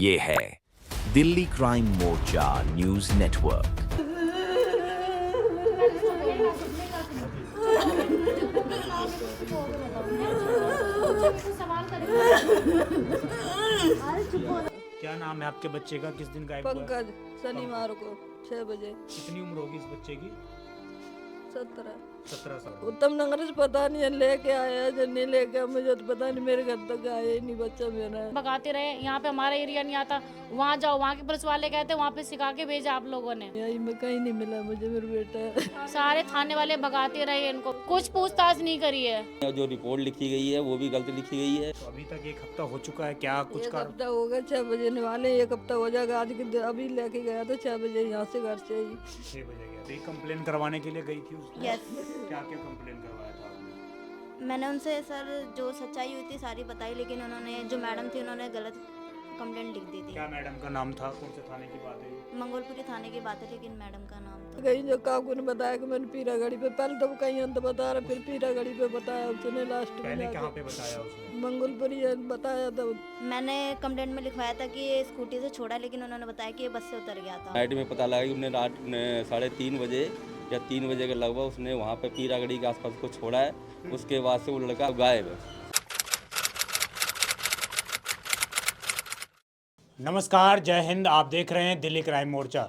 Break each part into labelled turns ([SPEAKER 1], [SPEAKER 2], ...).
[SPEAKER 1] ये है दिल्ली क्राइम मोर्चा news network.
[SPEAKER 2] क्या नाम है आपके बच्चे का? किस दिन गायब हुआ?
[SPEAKER 3] पंकज, शनिवार को 6 बजे।
[SPEAKER 2] कितनी उम्र होगी इस बच्चे की?
[SPEAKER 3] 17
[SPEAKER 2] साल।
[SPEAKER 3] उत्तम नगर से पता नहीं है लेके आया जो नहीं लेके आया, मुझे तो पता नहीं, मेरे घर तक आया ही नहीं बच्चा मेरा।
[SPEAKER 4] भगाते रहे, यहाँ पे हमारा एरिया नहीं आता, वहाँ जाओ, वहाँ के पुलिस वाले कहते वहाँ पे सिखा के भेजा आप लोगों ने।
[SPEAKER 3] यही में कहीं नहीं मिला मुझे मेरा बेटा।
[SPEAKER 4] सारे थाने वाले भगाते रहे इनको, कुछ पूछताछ नहीं करी है।
[SPEAKER 5] जो रिपोर्ट लिखी गई है वो भी गलत लिखी गई है।
[SPEAKER 2] तो अभी तक 1 हफ्ता हो चुका है, क्या कुछ
[SPEAKER 3] एक
[SPEAKER 2] कर?
[SPEAKER 3] हफ्ता हो गया, 6 बजे वाले 1 हफ्ता हो जाएगा। आज के अभी लेके गया था 6 बजे यहाँ से घर से ही।
[SPEAKER 2] 6 बजे गया। तो कंप्लेन करवाने के लिए गई थी उसने?
[SPEAKER 6] यस।
[SPEAKER 2] क्या क्या कंप्लेन करवाया था आपने?
[SPEAKER 6] मैंने उनसे सर जो सच्चाई हुई थी सारी बताई, लेकिन उन्होंने जो मैडम थी उन्होंने गलत कंप्लेंट लिख दी थी।
[SPEAKER 2] क्या मैडम का नाम था? कौन से थाने की बात है?
[SPEAKER 6] मंगोलपुरी थाने की बात है, लेकिन मैडम का नाम था।
[SPEAKER 3] कहीं जो काकू ने बताया कि मैंने पीरा गाड़ी पे, पहले तो कहीं अंत बता रहा, फिर पीरा गाड़ी पे बताया उसने लास्ट में।
[SPEAKER 2] पहले कहाँ पे बताया उसने?
[SPEAKER 3] मंगोलपुरी बताया था।
[SPEAKER 6] मैंने कंप्लेंट में लिखवाया था कि ये स्कूटी से छोड़ा, लेकिन उन्होंने बताया कि ये बस से उतर गया था।
[SPEAKER 5] नाइट में पता लगा कि उन्हें रात 3:30 बजे या 3 बजे के लगभग उसने वहाँ पे पीरागढ़ी के आसपास को छोड़ा है। उसके बाद से वो लड़का गायब है।
[SPEAKER 2] नमस्कार, जय हिंद। आप देख रहे हैं दिल्ली क्राइम मोर्चा।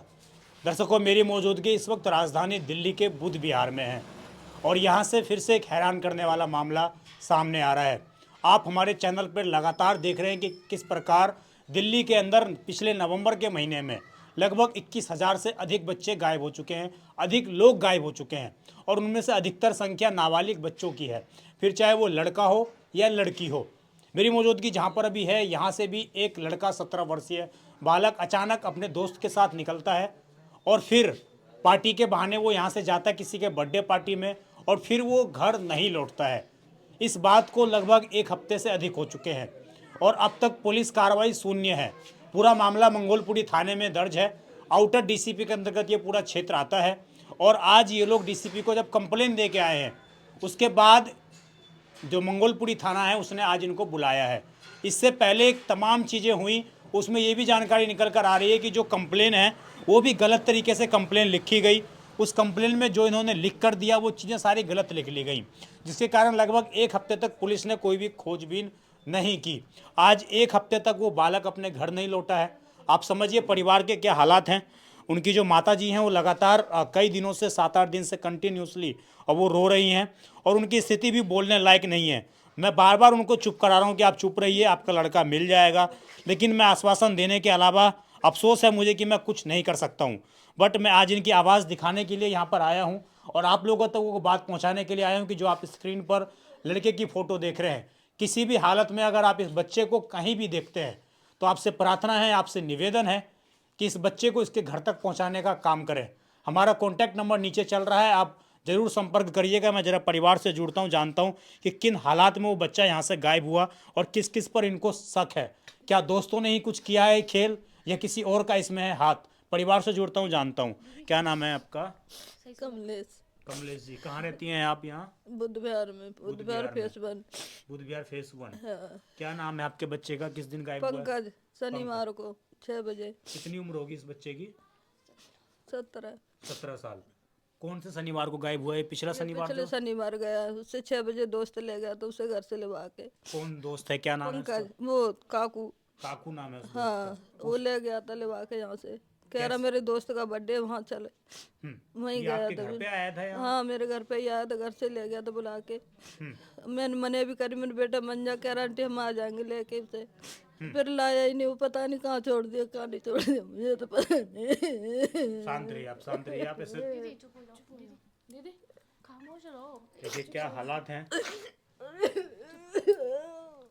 [SPEAKER 2] दर्शकों, मेरी मौजूदगी इस वक्त राजधानी दिल्ली के बुध विहार में है और यहाँ से फिर से एक हैरान करने वाला मामला सामने आ रहा है। आप हमारे चैनल पर लगातार देख रहे हैं कि किस प्रकार दिल्ली के अंदर पिछले नवंबर के महीने में लगभग 21,000 से अधिक बच्चे गायब हो चुके हैं, अधिक लोग गायब हो चुके हैं और उनमें से अधिकतर संख्या नाबालिग बच्चों की है, फिर चाहे वो लड़का हो या लड़की हो। मेरी मौजूदगी जहाँ पर अभी है, यहाँ से भी एक लड़का 17 वर्षीय बालक अचानक अपने दोस्त के साथ निकलता है और फिर पार्टी के बहाने वो यहाँ से जाता है किसी के बर्थडे पार्टी में और फिर वो घर नहीं लौटता है। इस बात को लगभग 1 हफ्ते से अधिक हो चुके हैं और अब तक पुलिस कार्रवाई शून्य है। पूरा मामला मंगोलपुरी थाने में दर्ज है। आउटर डीसीपी के अंतर्गत ये पूरा क्षेत्र आता है और आज ये लोग डीसीपी को जब कंप्लेन दे के आए हैं, उसके बाद जो मंगोलपुरी थाना है उसने आज इनको बुलाया है। इससे पहले एक तमाम चीज़ें हुई, उसमें ये भी जानकारी निकल कर आ रही है कि जो कंप्लेन है वो भी गलत तरीके से कंप्लेन लिखी गई। उस कंप्लेन में जो इन्होंने लिख कर दिया वो चीज़ें सारी गलत लिख ली गई, जिसके कारण लगभग 1 हफ्ते तक पुलिस ने कोई भी खोजबीन नहीं की। आज 1 हफ्ते तक वो बालक अपने घर नहीं लौटा है। आप समझिए परिवार के क्या हालात हैं। उनकी जो माता जी हैं वो लगातार कई दिनों से 7-8 दिन से कंटिन्यूसली और वो रो रही हैं और उनकी स्थिति भी बोलने लायक नहीं है। मैं बार बार उनको चुप करा रहा हूँ कि आप चुप रहिए, आपका लड़का मिल जाएगा, लेकिन मैं आश्वासन देने के अलावा अफसोस है मुझे कि मैं कुछ नहीं कर सकता हूँ। बट मैं आज इनकी आवाज़ दिखाने के लिए यहाँ पर आया हूँ और आप लोगों तक वो बात पहुँचाने के लिए आया हूँ कि जो आप स्क्रीन पर लड़के की फ़ोटो देख रहे हैं, किसी भी हालत में अगर आप इस बच्चे को कहीं भी देखते हैं तो आपसे प्रार्थना है, आपसे निवेदन है कि इस बच्चे को इसके घर तक पहुंचाने का काम करें। हमारा कॉन्टैक्ट नंबर नीचे चल रहा है, आप ज़रूर संपर्क करिएगा। मैं ज़रा परिवार से जुड़ता हूं, जानता हूं कि किन हालात में वो बच्चा यहां से गायब हुआ और किस किस पर इनको शक है। क्या दोस्तों ने ही कुछ किया है खेल या किसी और का इसमें है हाथ? परिवार से जुड़ता हूँ, जानता हूँ। क्या नाम है आपका?
[SPEAKER 3] कमलेश।
[SPEAKER 2] कमलेश जी, कहाँ रहती हैं आप? यहाँ
[SPEAKER 3] बुध विहार में, बुध विहार फेस 1।
[SPEAKER 2] बुध विहार फेस 1।
[SPEAKER 3] हाँ।
[SPEAKER 2] क्या नाम है आपके बच्चे का? किस दिन गायब हुआ?
[SPEAKER 3] पंकज, शनिवार को 6 बजे।
[SPEAKER 2] कितनी उम्र होगी इस बच्चे की?
[SPEAKER 3] 17
[SPEAKER 2] साल। कौन से शनिवार को गायब हुआ है? पिछला शनिवार?
[SPEAKER 3] पिछले शनिवार गया, उससे 6 बजे दोस्त ले गया तो उसे घर से लेवा के।
[SPEAKER 2] कौन दोस्त है? क्या नाम है
[SPEAKER 3] पंकज,
[SPEAKER 2] उसका?
[SPEAKER 3] वो काकू।
[SPEAKER 2] काकू नाम है उस दोस्त
[SPEAKER 3] हाँ, वो ले गया था लेवा के यहाँ से। कह रहा मेरे दोस्त का बर्थडे वहाँ चले, वहीं
[SPEAKER 2] ये
[SPEAKER 3] गया
[SPEAKER 2] आपके
[SPEAKER 3] था।
[SPEAKER 2] घर पे आया था यहाँ?
[SPEAKER 3] हाँ, मेरे घर पे ही आया था, घर से ले गया था बुला के। मैंने मने भी करी, मेरे बेटा मन जा, कह रहा आंटी हम आ जाएंगे लेके उसे। फिर लाया ही नहीं, वो पता नहीं कहाँ छोड़ दिया, कहाँ नहीं छोड़ दिया, मुझे तो पता नहीं।
[SPEAKER 2] शांत रहिए आप, शांत रहिए आप। ऐसे
[SPEAKER 4] दीदी खामोश रहो,
[SPEAKER 2] देखिए क्या हालात हैं।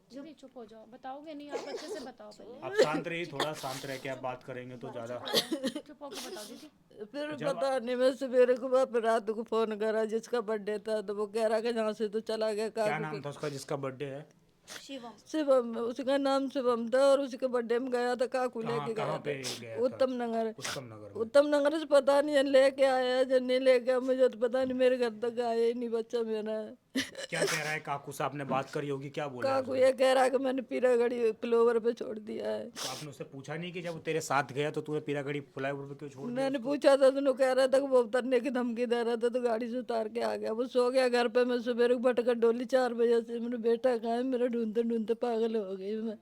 [SPEAKER 4] दीदी चुप हो जाओ, बताओगे नहीं आप, अच्छे से बताओ पहले।
[SPEAKER 2] आप शांत रहिए, थोड़ा शांत रह के आप बात करेंगे तो ज़्यादा।
[SPEAKER 4] चुप होकर बताओ दीदी।
[SPEAKER 3] फिर पता नहीं, मैं सवेरे को वापस रात को फोन करा जिसका बर्थडे था, तो वो कह रहा कि यहाँ से तो चला गया।
[SPEAKER 2] क्या नाम था उसका जिसका बर्थडे है?
[SPEAKER 3] शिवम, उसका नाम शिवम था और उसके बर्थडे में गया था, काकू लेके
[SPEAKER 2] कहाँ पे
[SPEAKER 3] गया
[SPEAKER 2] गया
[SPEAKER 3] था।
[SPEAKER 2] था?
[SPEAKER 3] उत्तम नगर।
[SPEAKER 2] उत्तम
[SPEAKER 3] उत्तम नगर से पता नहीं है लेके आया जो नहीं लेके आया, मुझे तो पता नहीं, मेरे घर तक आया ही नहीं बच्चा मेरा।
[SPEAKER 2] क्या कह रहा है काकू से? आपने बात करी होगी, क्या बोला है
[SPEAKER 3] काकू
[SPEAKER 2] उसने?
[SPEAKER 3] ये कह रहा है कि मैंने पीरागढ़ी फ्लाईओवर पे छोड़ दिया है।
[SPEAKER 2] तो आपने उससे पूछा नहीं कि जब वो तेरे साथ गया तो तूने पीरागढ़ी फ्लाईओवर पे क्यों छोड़ दिया?
[SPEAKER 3] मैंने पूछा था तो कह रहा था कि वो उतरने की धमकी दे रहा था, तो गाड़ी से उतार के आ गया। वो सो गया घर पे। मैं सुबह भटकर डोली 4 बजे से, मेरा बेटा कहाँ है, मेरा ढूंढते ढूंढते पागल हो गई मैं।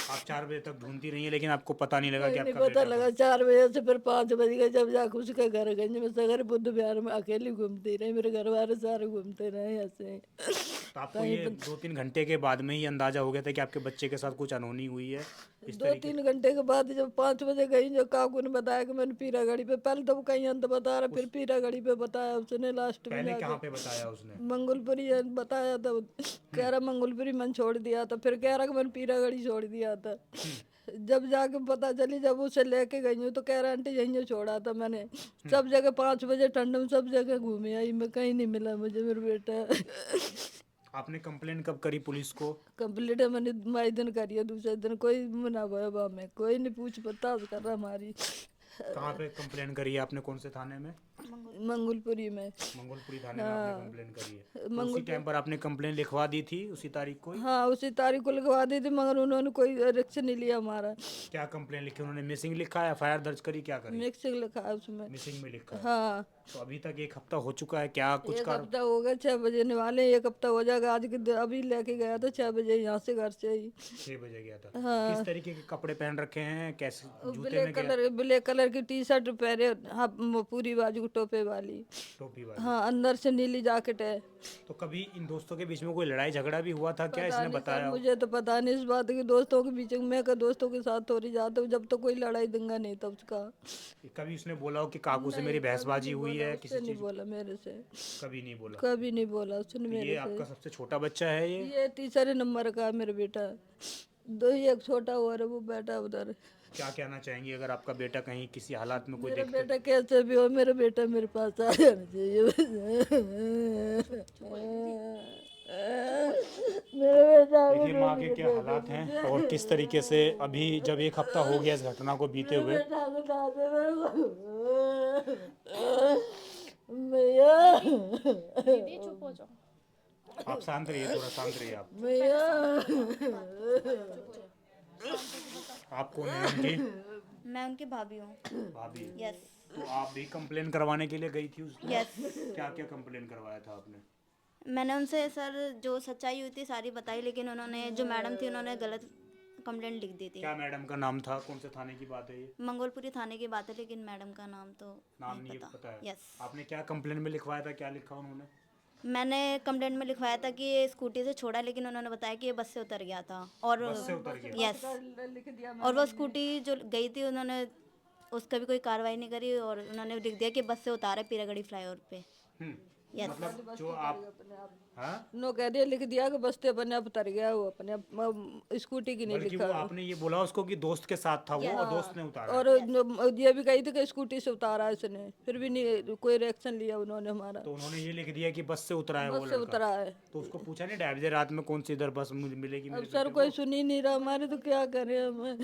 [SPEAKER 2] आप 4 बजे तक ढूंढती रही है लेकिन आपको पता नहीं लगा कि
[SPEAKER 3] नहीं
[SPEAKER 2] आपका
[SPEAKER 3] पता
[SPEAKER 2] बेटा
[SPEAKER 3] लगा। 4 बजे से फिर 5 बज गए जब जाकर उसका घर गंज में सगर बुद्ध विहार में अकेली घूमती रही। मेरे घर वाले सारे घूमते रहे ऐसे।
[SPEAKER 2] तो आपको ये 2-3 घंटे के बाद में ही अंदाजा हो गया था कि आपके बच्चे के साथ कुछ अनहोनी हुई है इस तरीके?
[SPEAKER 3] 2-3 घंटे के बाद जब 5 बजे गई, जो काकू ने बताया कि मैंने पीरागढ़ी पे, पहले तो वो कहीं अंत बता रहा, फिर पीरागढ़ी पे बताया उसने लास्ट में
[SPEAKER 2] पहले
[SPEAKER 3] जाके।
[SPEAKER 2] कहाँ पे बताया उसने?
[SPEAKER 3] मंगलपुरी बताया था। कह रहा मंगलपुरी मैंने छोड़ दिया था, फिर कह रहा कि मैंने पीरागढ़ी छोड़ दिया था। जब जाके पता चली, जब उसे लेके गई हूँ तो कह रहा आंटी यहीं छोड़ा था मैंने। सब जगह 5 बजे ठंड में सब जगह घूमे आई मैं, कहीं नहीं मिला मुझे मेरा बेटा।
[SPEAKER 2] आपने कंप्लेन कब करी पुलिस को?
[SPEAKER 3] कंप्लीट है मैंने माई दिन करी है, दूसरे दिन कोई मना भया में, कोई नहीं पूछ पताछ कर रहा हमारी।
[SPEAKER 2] कहाँ पे कंप्लेन करी है आपने, कौन से थाने में?
[SPEAKER 3] मंगलपुरी में।
[SPEAKER 2] मंगोलपुरी थाने में आपने कंप्लेन करी है? तो उसी टाइम पर आपने कंप्लेन लिखवा दी थी, उसी तारीख को ही?
[SPEAKER 3] हाँ उसी तारीख को लिखवा दी थी, मगर उन्होंने कोई रिएक्शन नहीं लिया हमारा।
[SPEAKER 2] क्या कंप्लेन लिखी उन्होंने? मिसिंग लिखा है, एफआईआर दर्ज करी, क्या करी?
[SPEAKER 3] मिक्सिंग लिखा है उसमें।
[SPEAKER 2] मिसिंग में लिखा है।
[SPEAKER 3] हाँ
[SPEAKER 2] तो अभी तक 1 हफ्ता हो चुका है, क्या कुछ
[SPEAKER 3] 1
[SPEAKER 2] कर?
[SPEAKER 3] हफ्ता हो गया, 6 बजे वाले 1 हफ्ता हो जाएगा। आज के अभी लेके गया था 6 बजे यहाँ से, घर से ही।
[SPEAKER 2] 6 बजे गया था। किस तरीके के कपड़े पहन रखे हैं, कैसे जूते में
[SPEAKER 3] ब्लैक कलर की टी शर्ट पहने, हाँ पूरी बाजू टोपे वाली।
[SPEAKER 2] टोपी वाली?
[SPEAKER 3] हाँ अंदर से नीली जैकेट है।
[SPEAKER 2] तो कभी इन दोस्तों के बीच में कोई लड़ाई झगड़ा भी हुआ था क्या, इसने
[SPEAKER 3] नहीं सर,
[SPEAKER 2] बताया?
[SPEAKER 3] मुझे तो पता नहीं इस बात की। दोस्तों के बीच में, मैं दोस्तों के साथ थोड़ी जाता हूँ, जब तो कोई लड़ाई दंगा नहीं था उसका।
[SPEAKER 2] कभी उसने बोला हो कि काकू से मेरी बहसबाजी हुई है किसी
[SPEAKER 3] नहीं
[SPEAKER 2] चीज?
[SPEAKER 3] बोला मेरे से,
[SPEAKER 2] कभी नहीं बोला?
[SPEAKER 3] कभी नहीं बोला उसने
[SPEAKER 2] ये
[SPEAKER 3] मेरे
[SPEAKER 2] आपका
[SPEAKER 3] से।
[SPEAKER 2] सबसे छोटा बच्चा है ये?
[SPEAKER 3] ये तीसरे नंबर का है मेरा बेटा। 2 ही, एक छोटा हुआ है वो बेटा उधर।
[SPEAKER 2] क्या कहना चाहेंगी अगर आपका बेटा कहीं किसी हालात में कोई
[SPEAKER 3] मेरा
[SPEAKER 2] देखते?
[SPEAKER 3] बेटा कैसे भी हो, मेरा बेटा मेरे पास आ जाना चाहिए। मेरा बेटा
[SPEAKER 2] देखिए माँ के क्या हालात हैं और किस तरीके से अभी जब 1 हफ्ता हो गया इस घटना को बीते हुए।
[SPEAKER 3] भैया
[SPEAKER 4] दीदी चुप हो जाओ।
[SPEAKER 2] आप शांत रहिए, थोड़ा शांत रहिए आप।
[SPEAKER 3] भैया
[SPEAKER 2] आप कौन है उनकी?
[SPEAKER 6] मैं उनकी भाभी हूँ।
[SPEAKER 2] भाभी?
[SPEAKER 6] यस
[SPEAKER 2] तो आप भी कंप्लेन करवाने के लिए गई थी उसने?
[SPEAKER 6] यस।
[SPEAKER 2] क्या क्या कंप्लेन करवाया था आपने?
[SPEAKER 6] मैंने उनसे सर जो सच्चाई हुई थी सारी बताई, लेकिन उन्होंने, जो मैडम थी, उन्होंने गलत कंप्लेंट लिख दी थी।
[SPEAKER 2] क्या मैडम का नाम था, कौन से थाने की बात है ये?
[SPEAKER 6] मंगोलपुरी थाने की बात है, लेकिन मैडम का नाम तो
[SPEAKER 2] नाम
[SPEAKER 6] नहीं
[SPEAKER 2] नहीं
[SPEAKER 6] पता।
[SPEAKER 2] पता है?
[SPEAKER 6] यस।
[SPEAKER 2] आपने क्या कंप्लेन में लिखवाया था, क्या लिखा उन्होंने?
[SPEAKER 6] मैंने कंप्लेंट में लिखवाया था कि ये स्कूटी से छोड़ा, लेकिन उन्होंने बताया कि ये बस से उतर गया था। और
[SPEAKER 2] बस से उतर गया?
[SPEAKER 6] यस। और वो स्कूटी जो गई थी, उन्होंने उसका भी कोई कार्रवाई नहीं करी, और उन्होंने लिख दिया कि बस से उतारा पीरागढ़ी फ्लाईओवर पे। यस।
[SPEAKER 2] मतलब जो आप, हाँ?
[SPEAKER 3] नो कह दिया, लिख दिया कि बस से अपने आप उतर गया वो, अपने आप स्कूटी की नहीं
[SPEAKER 2] बल्कि
[SPEAKER 3] लिखा।
[SPEAKER 2] वो आपने ये बोला उसको कि दोस्त के साथ था वो और दोस्त ने उतारा?
[SPEAKER 3] और ये भी कही थी कि स्कूटी से उतारा इसने, फिर भी नहीं कोई रिएक्शन लिया उन्होंने हमारा।
[SPEAKER 2] तो उन्होंने ये लिख दिया कि बस से उतरा है वो
[SPEAKER 3] बस से
[SPEAKER 2] लड़का?
[SPEAKER 3] उतरा है।
[SPEAKER 2] तो उसको पूछा नहीं ड्राइवर रात में कौन सी इधर बस मुझे मिलेगी
[SPEAKER 3] अब
[SPEAKER 2] मेरे
[SPEAKER 3] सर
[SPEAKER 2] बेटे
[SPEAKER 3] कोई सुन ही नहीं रहा हमारे, तो क्या करें हम।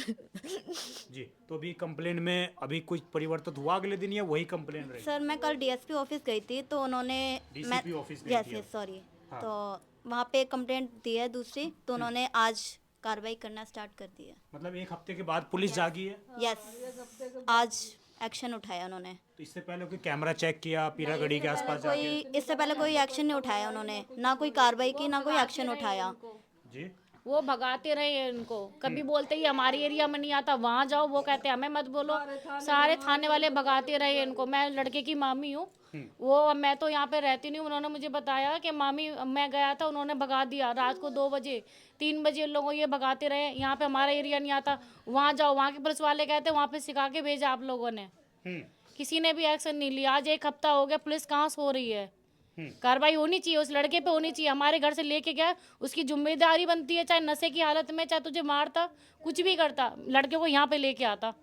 [SPEAKER 2] जी? तो अभी कंप्लेन में अभी कुछ परिवर्तन हुआ अगले दिन या वही कंप्लेन रही?
[SPEAKER 6] सर मैं कल डीएसपी ऑफिस गई थी, तो उन्होंने
[SPEAKER 2] डीसीपी ऑफिस गई
[SPEAKER 6] यस
[SPEAKER 2] थी आप?
[SPEAKER 6] Yes sorry.
[SPEAKER 2] हाँ।
[SPEAKER 6] तो वहाँ पे कंप्लेंट दी है दूसरी, तो उन्होंने आज कार्रवाई करना स्टार्ट कर दी है।
[SPEAKER 2] मतलब 1 हफ्ते के बाद पुलिस जागी है?
[SPEAKER 6] यस, आज एक्शन उठाया उन्होंने।
[SPEAKER 2] तो इससे पहले कोई कैमरा चेक किया पीरागढ़ी के आसपास जाके?
[SPEAKER 6] कोई इससे पहले कोई एक्शन नहीं उठाया उन्होंने, ना कोई कार्रवाई की, ना कोई एक्शन उठाया।
[SPEAKER 2] जी?
[SPEAKER 4] वो भगाते रहे हैं इनको, कभी बोलते ही हमारे एरिया में नहीं आता, वहाँ जाओ, वो कहते हैं हमें मत बोलो। सारे थाने वाले भगाते रहे इनको। मैं लड़के की मामी हूँ, वो मैं तो यहाँ पे रहती नहीं हूँ। उन्होंने मुझे बताया कि मामी मैं गया था, उन्होंने भगा दिया रात को 2 बजे 3 बजे लोगों ये भगाते रहे। यहाँ पे हमारा एरिया नहीं आता, वहाँ जाओ, वहाँ के पुलिस वाले कहते हैं वहाँ पे सिखा के भेजा आप लोगों ने। किसी ने भी एक्शन नहीं लिया। आज 1 हफ्ता हो गया, पुलिस कहाँ सो रही है? कार्रवाई होनी चाहिए, उस लड़के पे होनी चाहिए। हमारे घर से लेके गया, उसकी जिम्मेदारी बनती है, चाहे नशे की हालत में, चाहे तुझे मारता, कुछ भी करता, लड़के को यहाँ पे लेके आता।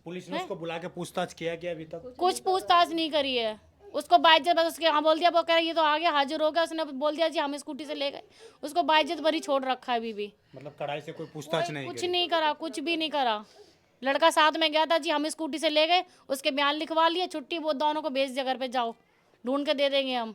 [SPEAKER 2] पुलिस ने उसको बुला के पूछताछ किया क्या अभी तक?
[SPEAKER 4] कुछ पूछताछ नहीं करी है। उसको बाइज्जत बस उसके यहाँ बोल दिया, वो कह रहा ये तो आ गया, हाजिर हो गया, उसने बोल दिया जी हम स्कूटी से ले गए। उसको बाइज्जत भरी छोड़ रखा है अभी भी।
[SPEAKER 2] मतलब कड़ाई से कोई पूछताछ नहीं
[SPEAKER 4] कुछ
[SPEAKER 2] करी?
[SPEAKER 4] नहीं करा, कुछ भी नहीं करा। लड़का साथ में गया था जी, हम स्कूटी से ले गए, उसके बयान लिखवा लिए, छुट्टी, वो दोनों को भेज दिया घर पे, जाओ ढूंढ के दे देंगे हम।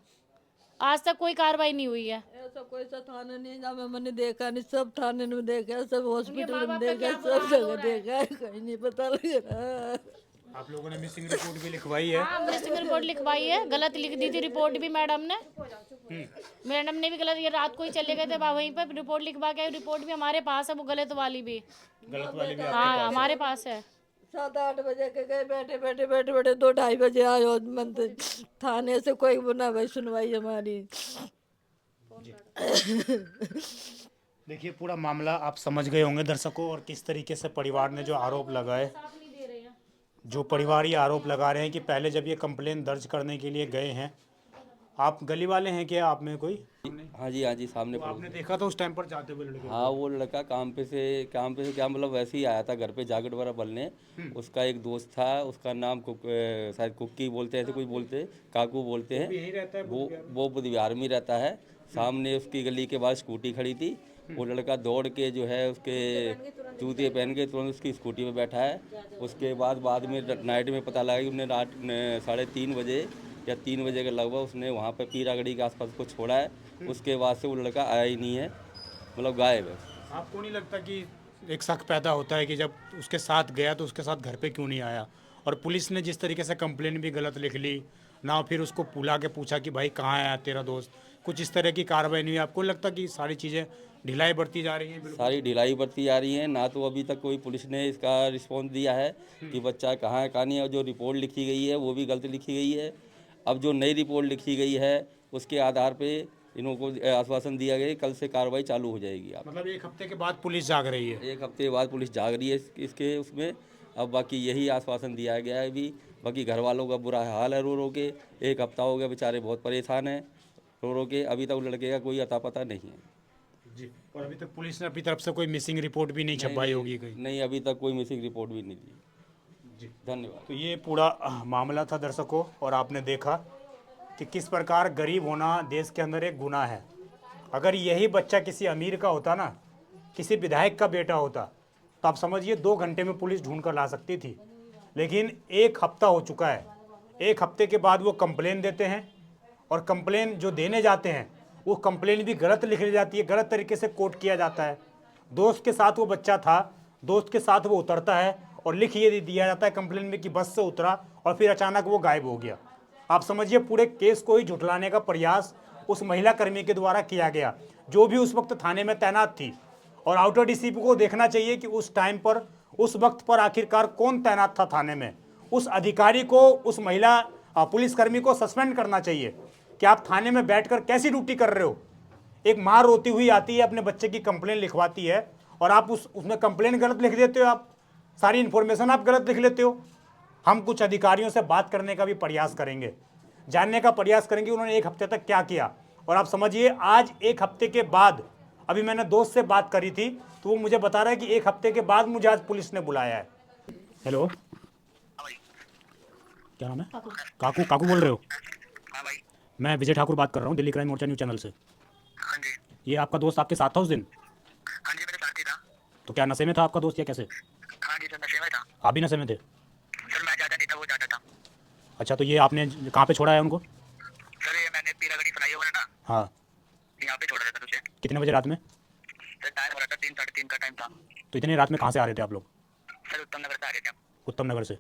[SPEAKER 4] आज तक कोई कार्रवाई नहीं हुई है।
[SPEAKER 3] ऐसा कोई सा थाना नहीं जहाँ मैंने देखा नहीं, सब थाने में देखा, सब हॉस्पिटल में
[SPEAKER 4] माँ-बाप का
[SPEAKER 3] देखा,
[SPEAKER 4] क्या
[SPEAKER 3] सब
[SPEAKER 4] बुरा हाल हो
[SPEAKER 3] जगह
[SPEAKER 4] रहा है।
[SPEAKER 3] देखा है, कहीं नहीं पता लग रहा।
[SPEAKER 2] आप लोगों ने मिसिंग रिपोर्ट भी लिखवाई है।
[SPEAKER 4] हाँ, मिसिंग रिपोर्ट लिखवाई है, गलत लिख दी थी रिपोर्ट भी मैडम ने। मैडम ने भी गलत, ये रात को ही चले गए थे वहीं पर रिपोर्ट लिखवा के, रिपोर्ट भी हमारे पास है, वो गलत वाली भी।
[SPEAKER 2] गलत वाली भी
[SPEAKER 4] हाँ, हमारे पास है।
[SPEAKER 3] 7-8 बजे के गए, बैठे 2-2:30 बजे आए और थाने से कोई बुना भाई सुनवाई हमारी।
[SPEAKER 2] देखिए पूरा मामला आप समझ गए होंगे दर्शकों, और किस तरीके से परिवार ने जो आरोप लगाए, जो परिवार ये आरोप लगा रहे हैं कि पहले जब ये कंप्लेन दर्ज करने के लिए गए हैं, आप गली वाले हैं क्या, आप में कोई?
[SPEAKER 5] हाँ जी सामने
[SPEAKER 2] तो
[SPEAKER 5] पड़ोस
[SPEAKER 2] आपने देखा था उस टाइम पर जाते हुए लड़के को?
[SPEAKER 5] हाँ, वो लड़का काम पे से क्या मतलब वैसे ही आया था घर पे जैकेट वगैरह बदलने। उसका एक दोस्त था, उसका नाम शायद कुक्की बोलते हैं, ऐसे कुछ बोलते, काकू बोलते हैं।
[SPEAKER 2] यही रहता है
[SPEAKER 5] वो बुध विहार में रहता है। सामने उसकी गली के बाद स्कूटी खड़ी थी। वो लड़का दौड़ के जो है उसके जूते पहन के तुरंत उसकी स्कूटी पे बैठा है। उसके बाद में नाइट में पता लगा कि उन्हें रात 3:30 बजे या 3 बजे के लगभग उसने वहाँ पे पीरागढ़ी के आसपास को छोड़ा है। उसके बाद से वो लड़का आया ही नहीं है, मतलब गायब है।
[SPEAKER 2] आपको नहीं लगता कि एक शक पैदा होता है कि जब उसके साथ गया तो उसके साथ घर पे क्यों नहीं आया? और पुलिस ने जिस तरीके से कंप्लेन भी गलत लिख ली ना, फिर उसको बुला के पूछा कि भाई कहाँ आया तेरा दोस्त, कुछ इस तरह की कार्रवाई नहीं हुई। आपको लगता कि सारी चीज़ें ढिलाई बढ़ती जा रही हैं? बिल्कुल
[SPEAKER 5] सारी ढिलाई बढ़ती जा रही है। ना तो अभी तक कोई पुलिस ने इसका रिस्पॉन्स दिया है कि बच्चा कहाँ है कहाँ नहीं है। और जो रिपोर्ट लिखी गई है वो भी गलत लिखी गई है। अब जो नई रिपोर्ट लिखी गई है उसके आधार पे इनको आश्वासन दिया गया कल से कार्रवाई चालू हो जाएगी। आप
[SPEAKER 2] मतलब 1 हफ्ते के बाद पुलिस जाग रही है?
[SPEAKER 5] 1 हफ्ते बाद पुलिस जाग रही है इसके उसमें। अब बाकी यही आश्वासन दिया गया है अभी। बाकी घर वालों का बुरा हाल है रो रो के। 1 हफ्ता हो गया, बेचारे बहुत परेशान हैं रो रो के। अभी तक लड़के का कोई अता पता नहीं है
[SPEAKER 2] जी। और अभी तक पुलिस ने अपनी तरफ से कोई मिसिंग रिपोर्ट भी नहीं छपवाई होगी कहीं?
[SPEAKER 5] नहीं, अभी तक कोई मिसिंग रिपोर्ट भी नहीं दी
[SPEAKER 2] जी।
[SPEAKER 5] धन्यवाद।
[SPEAKER 2] तो ये पूरा मामला था दर्शकों, और आपने देखा कि किस प्रकार गरीब होना देश के अंदर एक गुनाह है। अगर यही बच्चा किसी अमीर का होता ना, किसी विधायक का बेटा होता, तो आप समझिए 2 घंटे में पुलिस ढूंढ कर ला सकती थी। लेकिन 1 हफ्ता हो चुका है। 1 हफ्ते के बाद वो कंप्लेन देते हैं, और कंप्लेन जो देने जाते हैं वो कंप्लेन भी गलत लिख ली जाती है, गलत तरीके से कोट किया जाता है। दोस्त के साथ वो बच्चा था, दोस्त के साथ वो उतरता है और लिख ये दिया जाता है कंप्लेन में कि बस से उतरा और फिर अचानक वो गायब हो गया। आप समझिए पूरे केस को ही झुठलाने का प्रयास उस महिला कर्मी के द्वारा किया गया, जो भी उस वक्त थाने में तैनात थी। और आउटर डीसीपी को देखना चाहिए कि उस टाइम पर, उस वक्त पर आखिरकार कौन तैनात था थाने में। उस अधिकारी को, उस महिला पुलिसकर्मी को सस्पेंड करना चाहिए कि आप थाने में बैठकर कैसी ड्यूटी कर रहे हो। एक माँ रोती हुई आती है, अपने बच्चे की कंप्लेन लिखवाती है, और आप उसमें कंप्लेन गलत लिख देते हो, आप सारी इन्फॉर्मेशन आप गलत लिख लेते हो। हम कुछ अधिकारियों से बात करने का भी प्रयास करेंगे, जानने का प्रयास करेंगे उन्होंने 1 हफ्ते तक क्या किया। और आप समझिए आज 1 हफ्ते के बाद, अभी मैंने दोस्त से बात करी थी तो वो मुझे बता रहा है कि 1 हफ्ते के बाद मुझे आज पुलिस ने बुलाया है। हेलो, क्या नाम है? काकू। काकू बोल रहे हो?
[SPEAKER 7] हाँ भाई।
[SPEAKER 2] मैं विजय ठाकुर बात कर रहा हूँ, दिल्ली क्राइम मोर्चा न्यूज़ चैनल से।
[SPEAKER 7] हाँ जी।
[SPEAKER 2] ये आपका दोस्त आपके साथ था उस दिन?
[SPEAKER 7] हाँ जी, मेरे साथ ही था।
[SPEAKER 2] तो क्या नशे में था आपका दोस्त या कैसे?
[SPEAKER 7] हाँ जी सर, नशे में था।
[SPEAKER 2] आप भी नशे में थे?
[SPEAKER 7] सर मैं ज़्यादा नहीं था, वो ज़्यादा था।
[SPEAKER 2] अच्छा, तो ये आपने कहाँ पे छोड़ा है उनको?
[SPEAKER 7] सर ये मैंने पीरागढ़ी फ्लाईओवर है ना,
[SPEAKER 2] हाँ।
[SPEAKER 7] यहाँ पे छोड़ा था सर उसे।
[SPEAKER 2] कितने बजे रात में?
[SPEAKER 7] सर टाइम हो रहा था 3 साढ़े 3 का टाइम था।
[SPEAKER 2] तो इतने रात में कहाँ से आ रहे थे आप लोग?
[SPEAKER 7] सर उत्तम नगर से आ रहे थे हम।
[SPEAKER 2] उत्तम नगर से।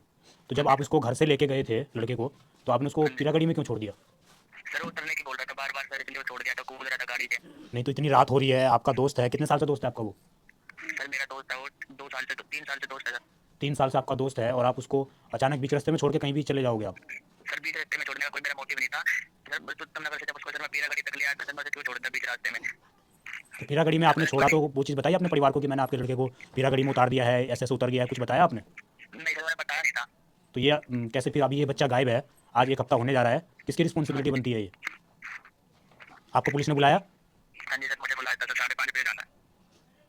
[SPEAKER 2] तो जब आप उसको घर से लेके गए थे लड़के को, तो आपने उसको पीरागढ़ी में क्यों छोड़ दिया?
[SPEAKER 7] सर उतरने की बोल रहा था बार बार, सर इसलिए वो छोड़ दिया था, कूद रहा था गाड़ी से।
[SPEAKER 2] नहीं तो इतनी रात हो रही है, आपका दोस्त है, कितने साल से दोस्त है आपका वो?
[SPEAKER 7] सर मेरा दोस्त था वो, 2 साल से 3 साल से दोस्त है सर।
[SPEAKER 2] 3 साल से आपका दोस्त है, और आप उसको अचानक बीच रास्ते में छोड़ के कहीं भी चले जाओगे आप?
[SPEAKER 7] सर बीच रास्ते में छोड़ने का कोई मेरा मोटिव नहीं था सर। बस उत्तम नगर से जब उसको सर मैं पीरागढ़ी तक ले आया था, सर मैं उसे क्यों छोड़ दिया बीच रास्ते में?
[SPEAKER 2] तो पीरागढ़ी में आपने छोड़ा तो वो चीज़ बताई अपने परिवार को कि मैंने आपके लड़के को पीरागढ़ी में उतार दिया है, ऐसे उतर गया है, कुछ बताया आपने?
[SPEAKER 7] नहीं सर, मैंने बताया नहीं था।
[SPEAKER 2] तो ये कैसे फिर अभी ये बच्चा गायब है, आज 1 हफ्ता होने जा रहा है, किसकी रिस्पॉन्सिबिलिटी बनती है ये? आपको पुलिस ने बुलाया?
[SPEAKER 7] हाँ जी सर, मुझे बुलाया था सर, 5:30 बजे जाना है।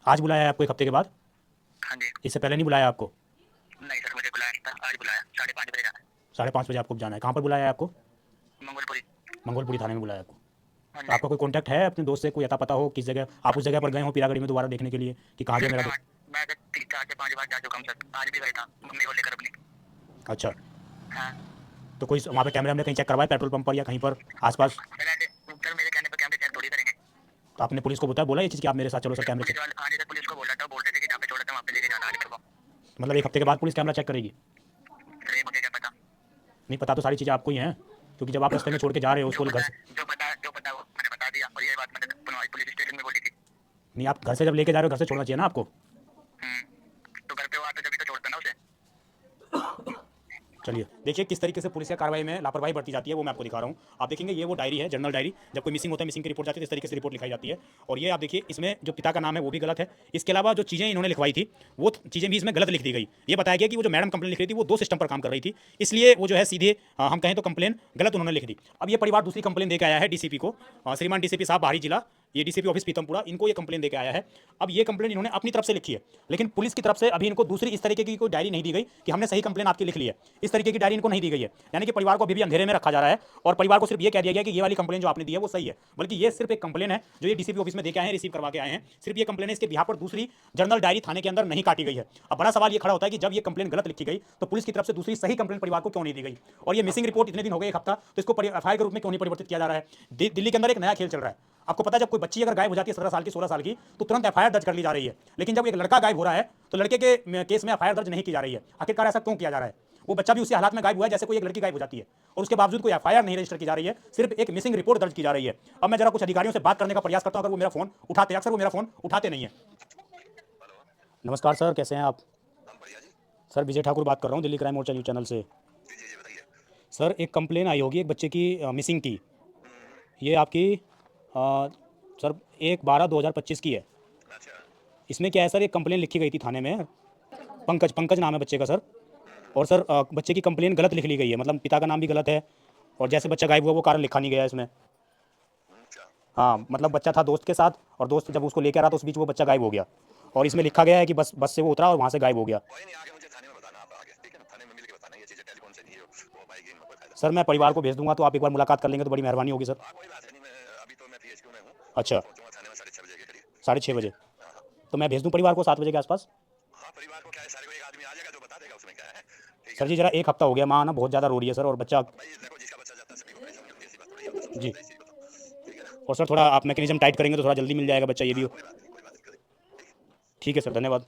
[SPEAKER 2] आज बुलाया है आपको 1 हफ्ते के बाद?
[SPEAKER 7] हाँ जी।
[SPEAKER 2] इससे पहले नहीं बुलाया आपको?
[SPEAKER 7] नहीं सर, मुझे बुलाया नहीं था, आज बुलाया, 5:30 बजे जाना है।
[SPEAKER 2] 5:30 बजे आपको जाना है। कहाँ पर बुलाया है आपको?
[SPEAKER 7] मंगोलपुरी।
[SPEAKER 2] मंगोलपुरी थाने में बुलाया आपको।
[SPEAKER 7] हाँ
[SPEAKER 2] तो आपका कोई कॉन्टैक्ट है अपने दोस्त से, कोई अता पता हो किस जगह आप उस जगह पर गए हो पीरागढ़ी में दोबारा देखने के लिए कि कहाँ गया मेरा दोस्त?
[SPEAKER 7] मैं 4 से 5 बार जा चुका हूँ सर, आज भी गया था मम्मी को लेकर अपनी।
[SPEAKER 2] अच्छा,
[SPEAKER 7] हाँ
[SPEAKER 2] तो कोई वहाँ पे कैमरे हमने कहीं चेक करवाए, पेट्रोल पंप पर या कहीं पर आसपास?
[SPEAKER 7] सर मेरे
[SPEAKER 2] तो आपने पुलिस को बताया, बोला ये चीज़ कि आप मेरे साथ चलो सर कैमरे चेक।
[SPEAKER 7] पुलिस वाले आज जैसे पुलिस को बोला था, बोल रहे थे कि जहाँ पे छोड़ देते हैं वहाँ पे लेके जाना आगे मेरे को।
[SPEAKER 2] मतलब एक हफ्ते के बाद पुलिस कैमरा चेक करेगी?
[SPEAKER 7] सर ये मुझे क्या पता।
[SPEAKER 2] नहीं, पता तो सारी चीज़ें आपको ही हैं, क्योंकि जब आप रास्ते में छोड़ के जा रहे हो उसको घर से।
[SPEAKER 7] जो पता वो मैंने बता दिया, और ये बात मैंने पुलिस स्टेशन में बोली थी।
[SPEAKER 2] नहीं, आप घर से जब लेके जा रहे हो घर से छोड़ना चाहिए ना आपको।
[SPEAKER 7] तो घर पे वो आता जब तो छोड़ता ना उसे।
[SPEAKER 2] चलिए देखिए किस तरीके से पुलिस की कार्रवाई में लापरवाही बरती जाती है, वो मैं आपको दिखा रहा हूँ। आप देखेंगे ये वो डायरी है, जर्नल डायरी। जब कोई मिसिंग होता है, मिसिंग की रिपोर्ट जाती है, इस तरीके से रिपोर्ट लिखाई जाती है। और ये आप देखिए, इसमें जो पिता का नाम है वो भी गलत है। इसके अलावा जो चीज़ें इन्होंने लिखवाई थी वो चीज़ें भी इसमें गलत लिख दी गई। ये बताया गया कि वो जो मैडम कंप्लेन लिख रही थी वो 2 सिस्टम पर काम कर रही थी, इसलिए वो जो है सीधे हम कहें तो कंप्लेन गलत उन्होंने लिख दी। अब ये परिवार दूसरी कंप्लेन देकर आया है डीसीपी को, श्रीमान डीसीपी साहब बाहरी जिला, ये डीसीपी ऑफिस पीतमपुरा, इनको ये कंप्लेन देके आया है। अब ये कंप्लेन इन्होंने अपनी तरफ से लिखी है, लेकिन पुलिस की तरफ से अभी इनको दूसरी इस तरीके की कोई डायरी नहीं दी गई कि हमने सही कंप्लेन आपकी लिख ली है। इस तरीके की डायरी इनको नहीं दी गई है, यानी कि परिवार को अभी भी अंधेरे में रखा जा रहा है और परिवार को सिर्फ ये कह दिया गया कि ये वाली कंप्लेन जो आपने दी है वो सही है। बल्कि ये सिर्फ एक कंप्लेन है जो ये डीसीपी ऑफिस में देके आए हैं, रिसीव करवा के आए हैं। सिर्फ ये कंप्लेन है, इसके बिहाफ पर दूसरी जर्नल डायरी थाने के अंदर नहीं काटी गई है। अब बड़ा सवाल ये खड़ा होता है कि जब ये कंप्लेन गलत लिखी गई तो पुलिस की तरफ से दूसरी सही कंप्लेन परिवार को क्यों नहीं दी गई? और ये मिसिंग रिपोर्ट इतने दिन हो गए, एक हफ्ता, तो इसको एफआईआर के रूप में क्यों नहीं परिवर्तित किया जा रहा है? दिल्ली के अंदर एक नया खेल चल रहा है। आपको पता है, जब कोई बच्ची अगर गायब हो जाती है 17 साल की, 16 साल की, तो तुरंत एफआईआर दर्ज कर ली जा रही है। लेकिन जब एक लड़का गायब हो रहा है तो लड़के के केस में एफआईआर दर्ज नहीं की जा रही है। आखिरकार ऐसा क्यों किया जा रहा है? वो बच्चा भी उसी हालात में गायब हुआ है जैसे कोई एक लड़की गायब हो जाती है, और उसके बावजूद कोई एफआईआर नहीं रजिस्टर की जा रही है, सिर्फ एक मिसिंग रिपोर्ट दर्ज की जा रही है। अब मैं जरा कुछ अधिकारियों से बात करने का प्रयास करता हूं, अगर वो मेरा फोन उठाते, अक्सर वो मेरा फोन उठाते नहीं है। नमस्कार सर, कैसे हैं आप? सर विजय ठाकुर बात कर रहा हूँ दिल्ली क्राइम मोर्चा न्यूज चैनल से। सर एक कंप्लेन आई होगी एक बच्चे की मिसिंग की, ये आपकी सर 1/12/2025 की है। इसमें क्या है सर, एक कंप्लेन लिखी गई थी थाने में, पंकज नाम है बच्चे का सर। और सर बच्चे की कंप्लेन गलत लिख ली गई है, मतलब पिता का नाम भी गलत है और जैसे बच्चा गायब हुआ वो कारण लिखा नहीं गया है इसमें। हाँ, मतलब बच्चा था दोस्त के साथ और दोस्त जब उसको लेकर आ रहा तो उस बीच वो बच्चा गायब हो गया, और इसमें लिखा गया है कि बस से वो उतरा और वहाँ से गायब हो गया। सर मैं परिवार को भेज दूंगा, तो आप एक बार मुलाकात कर लेंगे तो बड़ी मेहरबानी होगी सर। अच्छा, 6:30 बजे, तो मैं भेज दूं परिवार को 7 बजे के आसपास। सर जी जरा एक हफ्ता हो गया, माँ ना बहुत ज़्यादा रो रही है सर, और बच्चा जी। और सर थोड़ा आप मैकेनिज्म टाइट करेंगे तो थोड़ा जल्दी मिल जाएगा बच्चा, ये भी हो। ठीक है सर, धन्यवाद।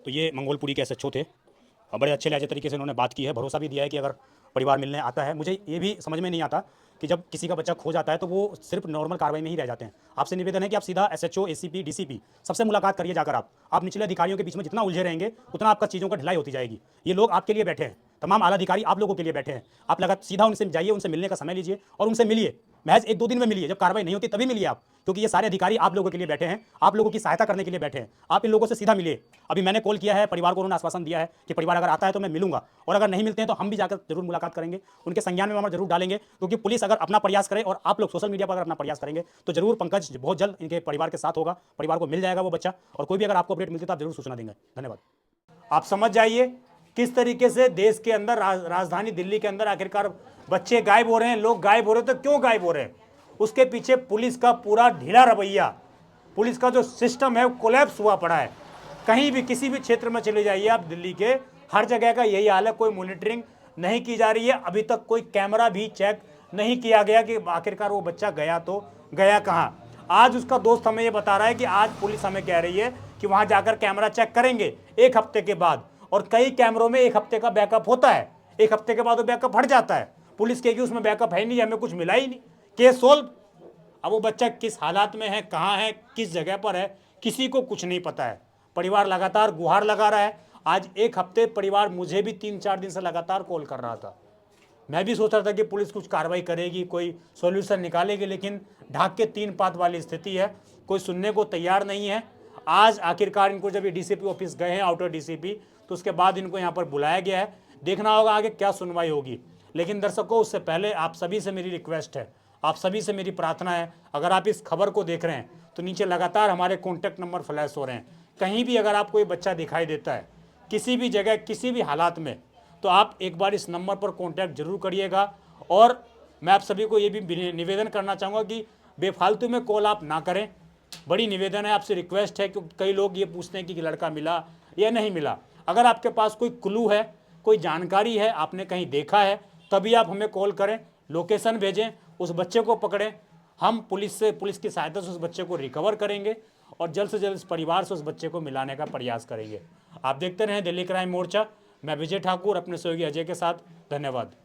[SPEAKER 2] तो ये मंगोलपुरी के एसएचओ थे, बड़े अच्छे लहजे तरीके से उन्होंने बात की है, भरोसा भी दिया है कि अगर परिवार मिलने आता है। मुझे ये भी समझ में नहीं आता कि जब किसी का बच्चा खो जाता है तो वो सिर्फ नॉर्मल कार्रवाई में ही रह जाते हैं। आपसे निवेदन है कि आप सीधा एसएचओ, एसीपी, डीसीपी सबसे मुलाकात करिए जाकर। आप निचले अधिकारियों के बीच में जितना उलझे रहेंगे उतना आपका चीज़ों का ढिलाई होती जाएगी। ये लोग आपके लिए बैठे हैं, तमाम आला अधिकारी आप लोगों के लिए बैठे हैं। आप सीधा उनसे जाइए, उनसे मिलने का समय लीजिए और उनसे मिलिए। महज 1-2 दिन में मिलिए, जब कार्रवाई नहीं होती तभी मिलिए आप, क्योंकि ये सारे अधिकारी आप लोगों के लिए बैठे हैं, आप लोगों की सहायता करने के लिए बैठे हैं। आप इन लोगों से सीधा मिलिए। अभी मैंने कॉल किया है परिवार को, उन्होंने आश्वासन दिया है कि परिवार अगर आता है तो मैं मिलूंगा, और अगर नहीं मिलते हैं तो हम भी जाकर जरूर मुलाकात करेंगे, उनके संज्ञान में मामला जरूर डालेंगे। क्योंकि पुलिस अगर अपना प्रयास करे और आप लोग सोशल मीडिया पर अगर अपना प्रयास करेंगे तो जरूर पंकज बहुत जल्द इनके परिवार के साथ होगा, परिवार को मिल जाएगा वो बच्चा। और कोई भी अगर आपको अपडेट मिलती है तो आप जरूर सूचना देंगे। धन्यवाद। आप समझ जाइए किस तरीके से देश के अंदर, राजधानी दिल्ली के अंदर आखिरकार बच्चे गायब हो रहे हैं, लोग गायब हो रहे हैं। तो क्यों गायब हो रहे हैं? उसके पीछे पुलिस का पूरा ढीला रवैया, पुलिस का जो सिस्टम है वो कोलैप्स हुआ पड़ा है। कहीं भी किसी भी क्षेत्र में चले जाइए आप दिल्ली के, हर जगह का यही हाल है। कोई मॉनिटरिंग नहीं की जा रही है, अभी तक कोई कैमरा भी चेक नहीं किया गया कि आखिरकार वो बच्चा गया तो गया कहाँ। आज उसका दोस्त हमें ये बता रहा है कि आज पुलिस हमें कह रही है कि वहाँ जाकर कैमरा चेक करेंगे 1 हफ्ते के बाद, और कई कैमरों में 1 हफ्ते का बैकअप होता है, 1 हफ्ते के बाद वो बैकअप हट जाता है। पुलिस कहेगी उसमें बैकअप है नहीं, हमें कुछ मिला ही नहीं, केस सोल्व। अब वो बच्चा किस हालात में है, कहाँ है, किस जगह पर है, किसी को कुछ नहीं पता है। परिवार लगातार गुहार लगा रहा है। आज 1 हफ्ते परिवार मुझे भी 3-4 दिन से लगातार कॉल कर रहा था। मैं भी सोच रहा था कि पुलिस कुछ कार्रवाई करेगी, कोई सॉल्यूशन निकालेगी, लेकिन ढाक के 3 पात वाली स्थिति है, कोई सुनने को तैयार नहीं है। आज आखिरकार इनको जब ये डीसीपी ऑफिस गए हैं, आउटर डीसीपी, तो उसके बाद इनको यहाँ पर बुलाया गया है। देखना होगा आगे क्या सुनवाई होगी। लेकिन दर्शकों, उससे पहले आप सभी से मेरी रिक्वेस्ट है, आप सभी से मेरी प्रार्थना है, अगर आप इस खबर को देख रहे हैं तो नीचे लगातार हमारे कॉन्टैक्ट नंबर फ्लैश हो रहे हैं। कहीं भी अगर आपको ये बच्चा दिखाई देता है किसी भी जगह, किसी भी हालात में, तो आप एक बार इस नंबर पर कॉन्टैक्ट जरूर करिएगा। और मैं आप सभी को ये भी निवेदन करना चाहूँगा कि बेफालतू में कॉल आप ना करें। बड़ी निवेदन है, आपसे रिक्वेस्ट है, क्योंकि कई लोग ये पूछते हैं कि लड़का मिला या नहीं मिला। अगर आपके पास कोई क्लू है, कोई जानकारी है, आपने कहीं देखा है, तभी आप हमें कॉल करें, लोकेशन भेजें, उस बच्चे को पकड़ें। हम पुलिस की सहायता से उस बच्चे को रिकवर करेंगे और जल्द से जल्द इस परिवार से उस बच्चे को मिलाने का प्रयास करेंगे। आप देखते रहें दिल्ली क्राइम मोर्चा। मैं विजय ठाकुर अपने सहयोगी अजय के साथ। धन्यवाद।